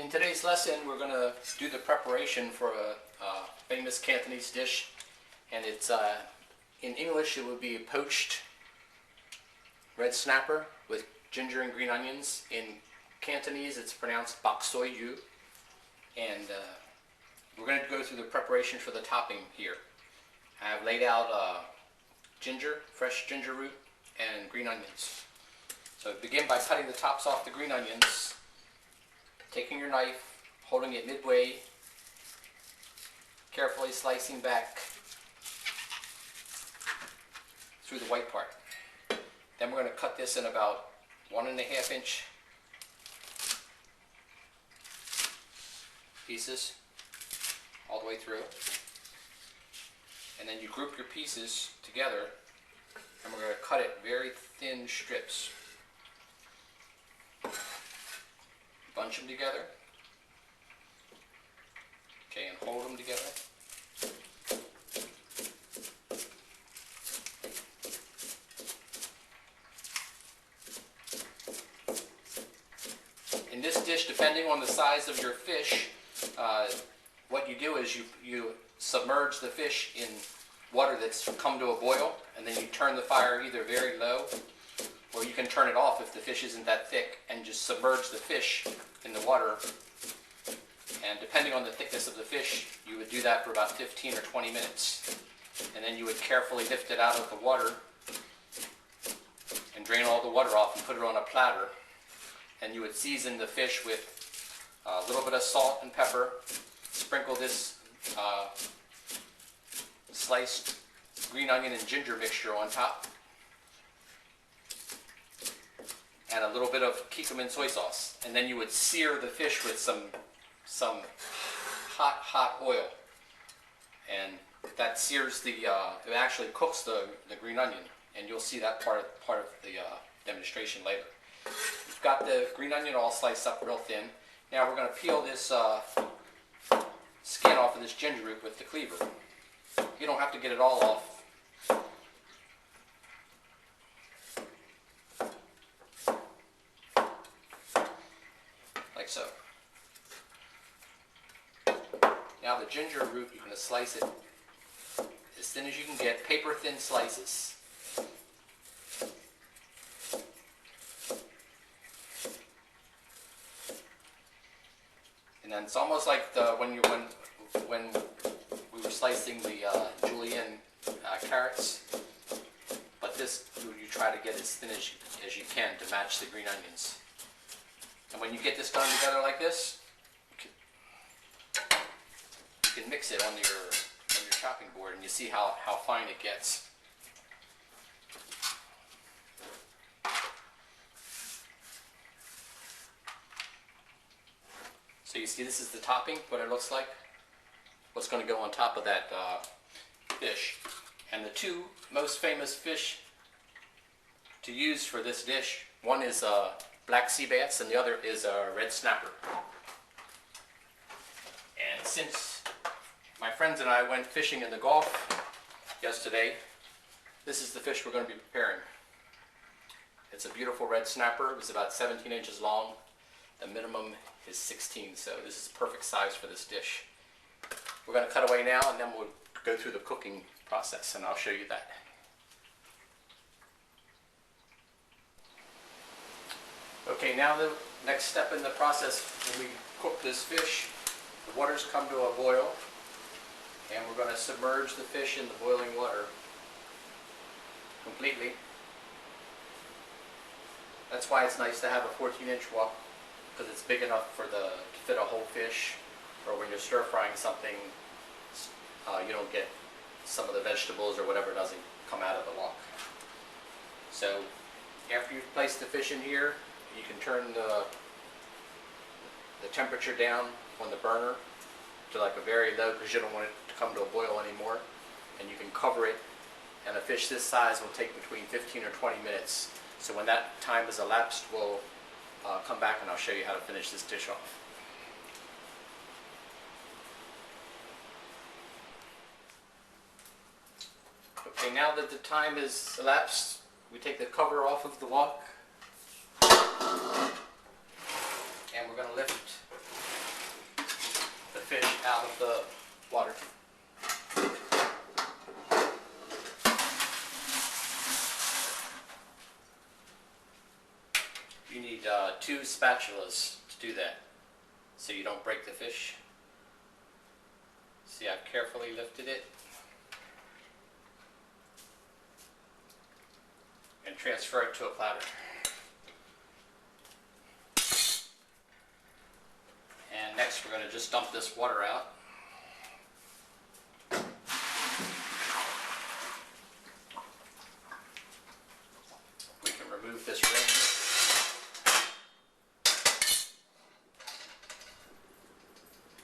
In today's lesson, we're going to do the preparation for a famous Cantonese dish, and it's in English it would be poached red snapper with ginger and green onions. In Cantonese, it's pronounced bok soy yu, and we're going to go through the preparation for the topping here. I've laid out ginger, fresh ginger root, and green onions. So begin by cutting the tops off the green onions, taking your knife, holding it midway, carefully slicing back through the white part. Then we're going to cut this in about 1.5 inch pieces all the way through. And then you group your pieces together, and we're going to cut it very thin strips. Bunch them together. Okay, and hold them together. In this dish, depending on the size of your fish, what you do is you submerge the fish in water that's come to a boil, and then you turn the fire either very low, or you can turn it off if the fish isn't that thick, and just submerge the fish in the water. And depending on the thickness of the fish, you would do that for about 15 or 20 minutes. And then you would carefully lift it out of the water and drain all the water off and put it on a platter. And you would season the fish with a little bit of salt and pepper, sprinkle this sliced green onion and ginger mixture on top, and a little bit of kikkoman soy sauce. And then you would sear the fish with some hot oil, and that sears it actually cooks the green onion, and you'll see that part of the demonstration later. You've got the green onion all sliced up real thin. Now we're going to peel this skin off of this ginger root with the cleaver. You don't have to get it all off. Like so. Now the ginger root, you're going to slice it as thin as you can get, paper thin slices. And then it's almost like when we were slicing the julienne carrots, but this you try to get as thin as you can to match the green onions. And when you get this done together like this, you can mix it on your chopping board, and you see how fine it gets. So you see, this is the topping, what it looks like, what's going to go on top of that fish. And the two most famous fish to use for this dish, one is black sea bass and the other is red snapper. And since my friends and I went fishing in the Gulf yesterday, this is the fish we're going to be preparing. It's a beautiful red snapper. It was about 17 inches long. The minimum is 16, so this is perfect size for this dish. We're going to cut away now, and then we'll go through the cooking process, and I'll show you that. Okay, now the next step in the process, when we cook this fish, the water's come to a boil, and we're going to submerge the fish in the boiling water completely. That's why it's nice to have a 14-inch wok, because it's big enough to fit a whole fish, or when you're stir frying something, you don't get some of the vegetables or whatever doesn't come out of the wok. So after you've placed the fish in here, you can turn the temperature down on the burner to like a very low, because you don't want it to come to a boil anymore, and you can cover it, and a fish this size will take between 15 or 20 minutes. So when that time has elapsed, we'll come back and I'll show you how to finish this dish off. Okay, now that the time has elapsed, we take the cover off of the wok, and we're going to lift water. You need 2 spatulas to do that, so you don't break the fish. See, I've carefully lifted it and transfer it to a platter. And next we're going to just dump this water out. We can remove this ring.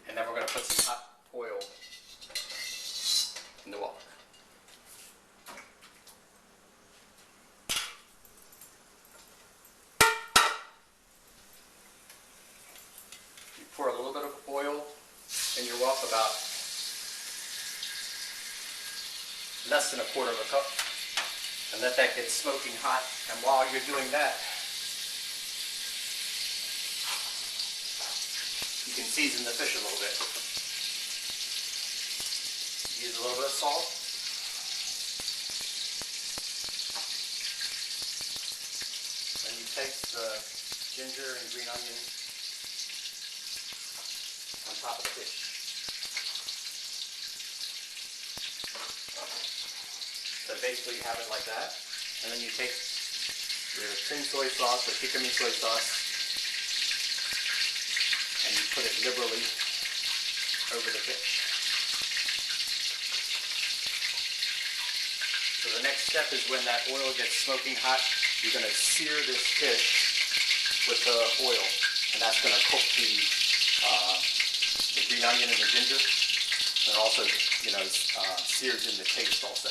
And then we're going to put some hot oil in the wok. You pour a little bit of oil in your wok, about less than 1/4 cup, and let that get smoking hot. And while you're doing that, you can season the fish a little bit. Use a little bit of salt. Then you take the ginger and green onion on top of the fish. So basically you have it like that. And then you take your thin soy sauce or Kikkoman soy sauce and you put it liberally over the fish. So the next step is when that oil gets smoking hot, you're going to sear this fish with the oil, and that's going to cook the green onion and the ginger, and also, sears in the taste also.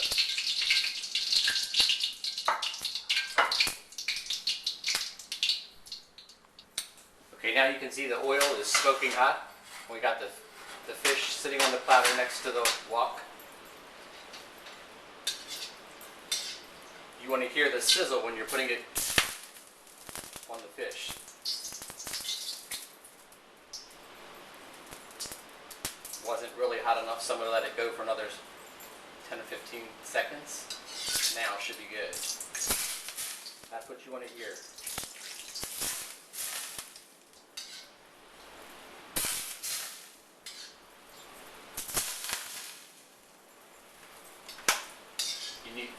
Okay, now you can see the oil is smoking hot. We got the fish sitting on the platter next to the wok. You want to hear the sizzle when you're putting it on the fish. Wasn't really hot enough, so I'm going to let it go for another 10 or 15 seconds. Now it should be good. That's what you want to hear.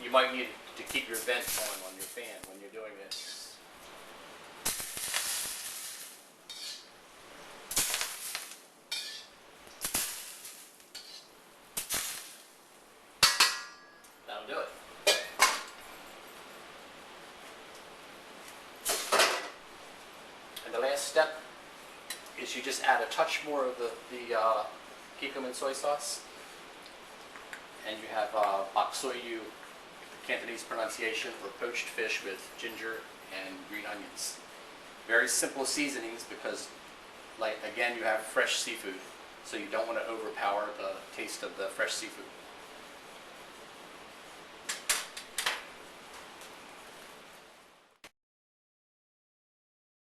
You might need to keep your vent on your fan when you're doing this. That'll do it. And the last step is you just add a touch more of the Kikkoman soy sauce, and you have bok soyu, Cantonese pronunciation for poached fish with ginger and green onions. Very simple seasonings because, again, you have fresh seafood, so you don't want to overpower the taste of the fresh seafood.